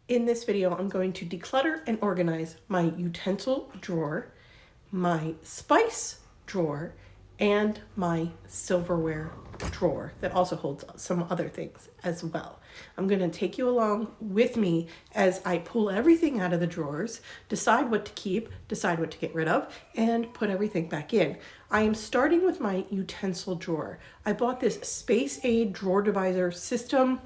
In this video, I'm going to declutter and organize my utensil drawer, my spice drawer, and my silverware drawer that also holds some other things as well. I'm going to take you along with me as I pull everything out of the drawers, decide what to keep, decide what to get rid of, and put everything back in. I am starting with my utensil drawer. I bought this Space Aid drawer divider system.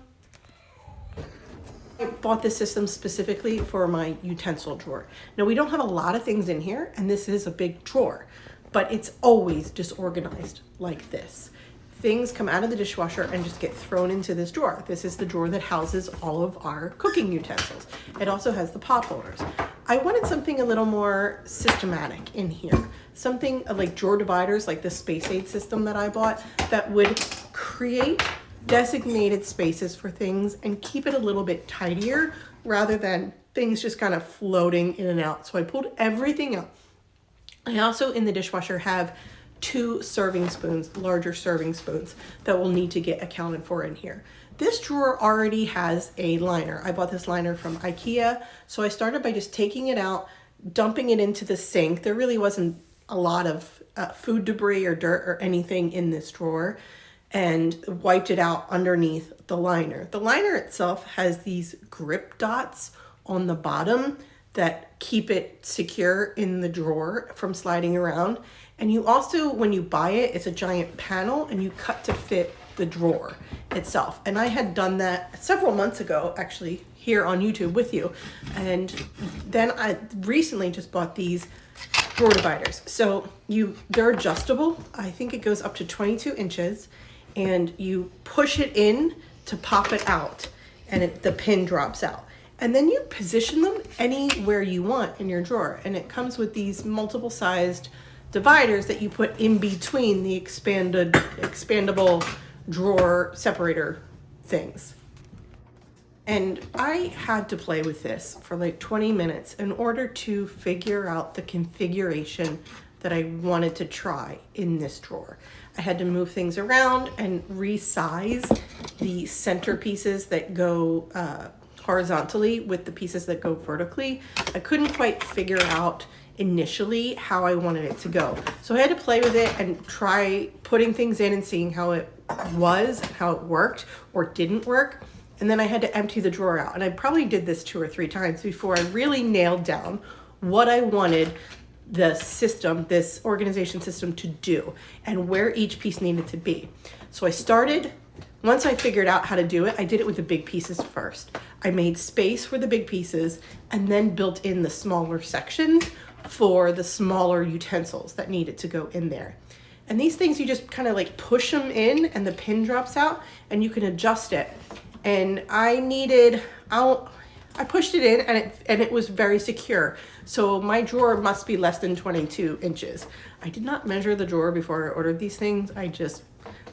I bought this system specifically for my utensil drawer. Now, we don't have a lot of things in here, and this is a big drawer, but it's always disorganized like this. Things come out of the dishwasher and just get thrown into this drawer. This is the drawer that houses all of our cooking utensils. It also has the pot holders. I wanted something a little more systematic in here. Something like drawer dividers, like the Space Aid system that I bought, that would create designated spaces for things and keep it a little bit tidier rather than things just kind of floating in and out. So I pulled everything out. I also in the dishwasher have 2 serving spoons, larger serving spoons, that will need to get accounted for in here. This drawer already has a liner. I bought this liner from IKEA. So I started by just taking it out, dumping it into the sink. There really wasn't a lot of food debris or dirt or anything in this drawer, and wiped it out underneath the liner. The liner itself has these grip dots on the bottom that keep it secure in the drawer from sliding around. And you also, when you buy it, it's a giant panel and you cut to fit the drawer itself. And I had done that several months ago, actually, here on YouTube with you. And then I recently just bought these drawer dividers. So they're adjustable. I think it goes up to 22 inches. And you push it in to pop it out, and the pin drops out. And then you position them anywhere you want in your drawer. And it comes with these multiple sized dividers that you put in between the expandable drawer separator things. And I had to play with this for like 20 minutes in order to figure out the configuration that I wanted to try in this drawer. I had to move things around and resize the center pieces that go horizontally with the pieces that go vertically. I couldn't quite figure out initially how I wanted it to go. So I had to play with it and try putting things in and seeing how it was, how it worked or didn't work. And then I had to empty the drawer out. And I probably did this 2 or 3 times before I really nailed down what I wanted the system, this organization system, to do and where each piece needed to be. So I started, once I figured out how to do it, I did it with the big pieces first. I made space for the big pieces and then built in the smaller sections for the smaller utensils that needed to go in there. And these things, you just kind of like push them in and the pin drops out and you can adjust it. And I pushed it in and it was very secure. So my drawer must be less than 22 inches. I did not measure the drawer before I ordered these things.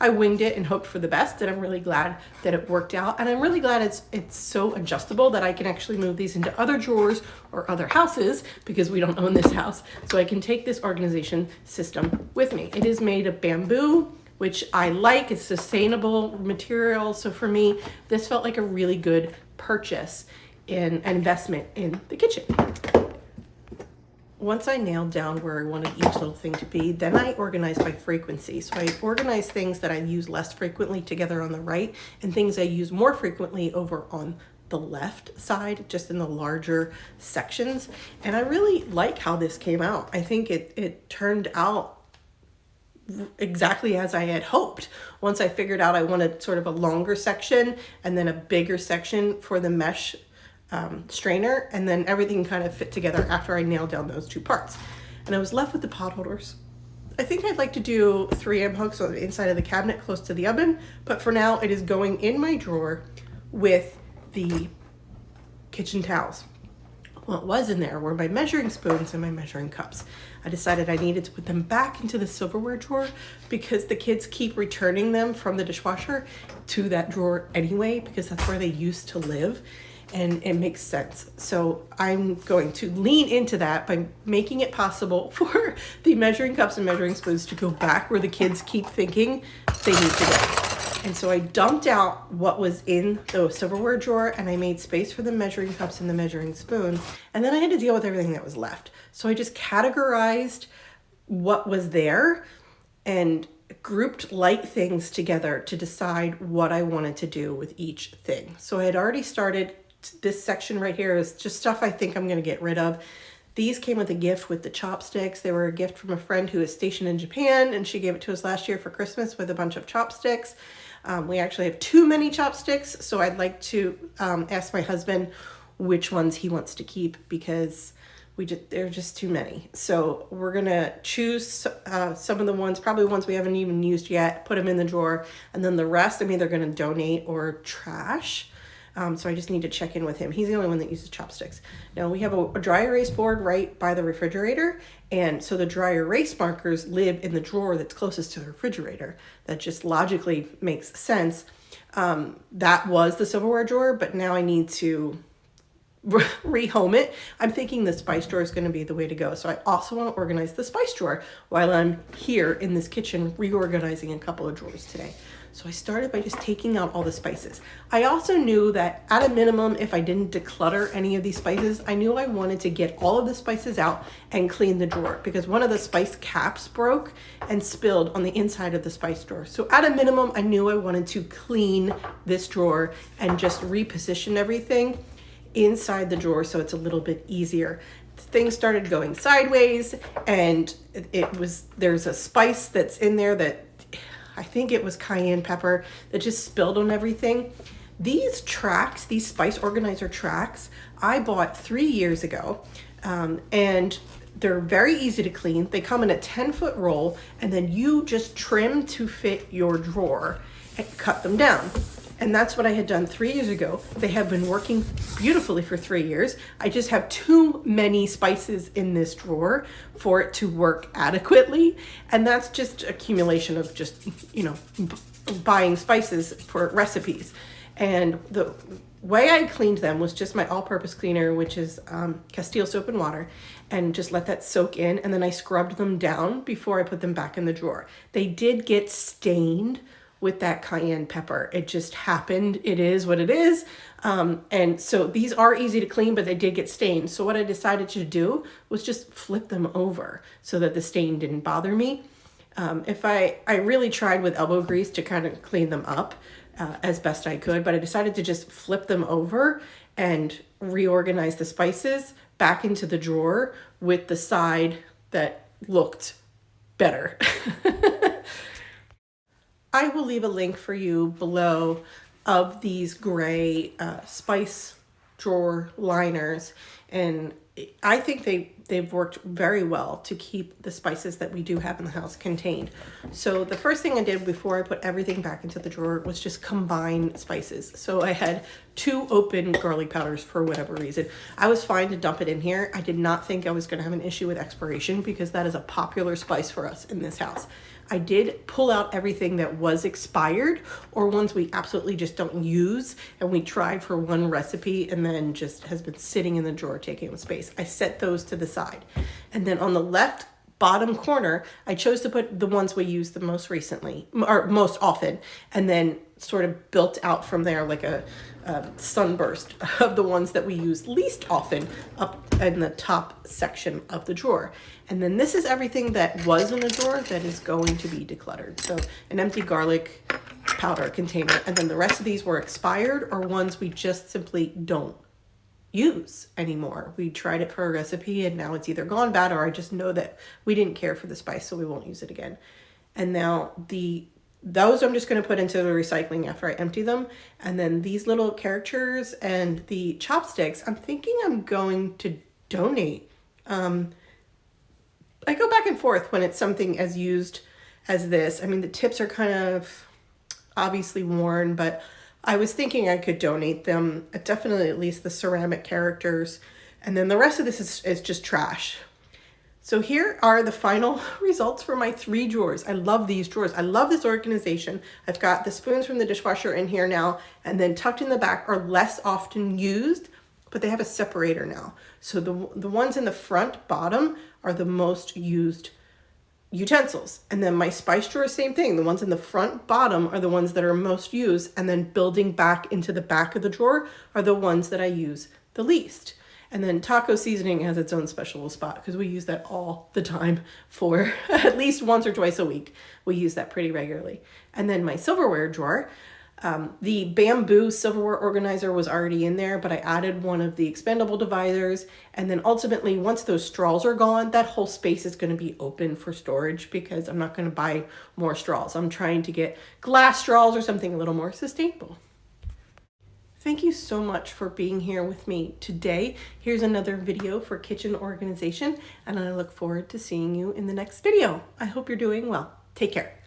I winged it and hoped for the best, and I'm really glad that it worked out. And I'm really glad it's so adjustable that I can actually move these into other drawers or other houses, because we don't own this house. So I can take this organization system with me. It is made of bamboo, which I like. It's sustainable material. So for me, this felt like a really good purchase in an investment in the kitchen. Once I nailed down where I wanted each little thing to be, then I organized by frequency. So I organized things that I use less frequently together on the right, and things I use more frequently over on the left side, just in the larger sections. And I really like how this came out. I think it turned out exactly as I had hoped. Once I figured out I wanted sort of a longer section and then a bigger section for the mesh strainer, and then everything kind of fit together after I nailed down those 2 parts. And I was left with the pot holders. I think I'd like to do 3M hooks on the inside of the cabinet close to the oven, but for now it is going in my drawer with the kitchen towels. What was in there were my measuring spoons and my measuring cups. I decided I needed to put them back into the silverware drawer because the kids keep returning them from the dishwasher to that drawer anyway, because that's where they used to live. And it makes sense. So I'm going to lean into that by making it possible for the measuring cups and measuring spoons to go back where the kids keep thinking they need to go. And so I dumped out what was in the silverware drawer, and I made space for the measuring cups and the measuring spoon. And then I had to deal with everything that was left. So I just categorized what was there and grouped light things together to decide what I wanted to do with each thing. So I had already started. This section right here is just stuff I think I'm going to get rid of. These came with a gift with the chopsticks. They were a gift from a friend who is stationed in Japan, and she gave it to us last year for Christmas with a bunch of chopsticks. We actually have too many chopsticks, so I'd like to ask my husband which ones he wants to keep, because there are just too many. So we're gonna choose some of the ones, probably ones we haven't even used yet, put them in the drawer, and then the rest I'm either gonna donate or trash. So I just need to check in with him. He's the only one that uses chopsticks. Now we have a dry erase board right by the refrigerator, and so the dry erase markers live in the drawer that's closest to the refrigerator. That just logically makes sense. That was the silverware drawer, but now I need to rehome it. I'm thinking the spice drawer is going to be the way to go. So I also want to organize the spice drawer while I'm here in this kitchen reorganizing a couple of drawers today. So I started by just taking out all the spices. I also knew that at a minimum, if I didn't declutter any of these spices, I knew I wanted to get all of the spices out and clean the drawer, because one of the spice caps broke and spilled on the inside of the spice drawer. So at a minimum, I knew I wanted to clean this drawer and just reposition everything inside the drawer so it's a little bit easier. Things started going sideways, and there's a spice that's in there that I think it was cayenne pepper that just spilled on everything. These tracks, these spice organizer tracks, I bought 3 years ago, and they're very easy to clean. They come in a 10-foot roll, and then you just trim to fit your drawer and cut them down. And that's what I had done 3 years ago. They have been working beautifully for 3 years. I just have too many spices in this drawer for it to work adequately. And that's just accumulation of just, buying spices for recipes. And the way I cleaned them was just my all-purpose cleaner, which is Castile soap and water, and just let that soak in. And then I scrubbed them down before I put them back in the drawer. They did get stained with that cayenne pepper. It just happened. It is what it is. And so these are easy to clean, but they did get stained. So what I decided to do was just flip them over so that the stain didn't bother me. I really tried with elbow grease to kind of clean them up as best I could, but I decided to just flip them over and reorganize the spices back into the drawer with the side that looked better. I will leave a link for you below of these gray spice drawer liners, and I think they've worked very well to keep the spices that we do have in the house contained. So the first thing I did before I put everything back into the drawer was just combine spices. So I had 2 open garlic powders for whatever reason. I was fine to dump it in here. I did not think I was going to have an issue with expiration, because that is a popular spice for us in this house. I did pull out everything that was expired or ones we absolutely just don't use, and we tried for one recipe and then just has been sitting in the drawer taking up space. I set those to the side. And then on the left bottom corner, I chose to put the ones we use the most recently, or most often, and then sort of built out from there like a sunburst of the ones that we use least often up in the top section of the drawer. And then this is everything that was in the drawer that is going to be decluttered. So an empty garlic powder container, and then the rest of these were expired or ones we just simply don't use anymore. We tried it for a recipe and now it's either gone bad, or I just know that we didn't care for the spice, so we won't use it again. And now those I'm just going to put into the recycling after I empty them. And then these little characters and the chopsticks, I'm thinking I'm going to donate. I go back and forth when it's something as used as this. I mean, the tips are kind of obviously worn, but I was thinking I could donate them. Definitely at least the ceramic characters. And then the rest of this is just trash. So here are the final results for my 3 drawers. I love these drawers. I love this organization. I've got the spoons from the dishwasher in here now, and then tucked in the back are less often used, but they have a separator now. So the ones in the front bottom are the most used utensils. And then my spice drawer, same thing. The ones in the front bottom are the ones that are most used, and then building back into the back of the drawer are the ones that I use the least. And then taco seasoning has its own special spot because we use that all the time for at least once or twice a week. We use that pretty regularly. And then my silverware drawer, the bamboo silverware organizer was already in there, but I added one of the expendable dividers. And then ultimately, once those straws are gone, that whole space is going to be open for storage because I'm not going to buy more straws. I'm trying to get glass straws or something a little more sustainable. Thank you so much for being here with me today. Here's another video for kitchen organization, and I look forward to seeing you in the next video. I hope you're doing well. Take care.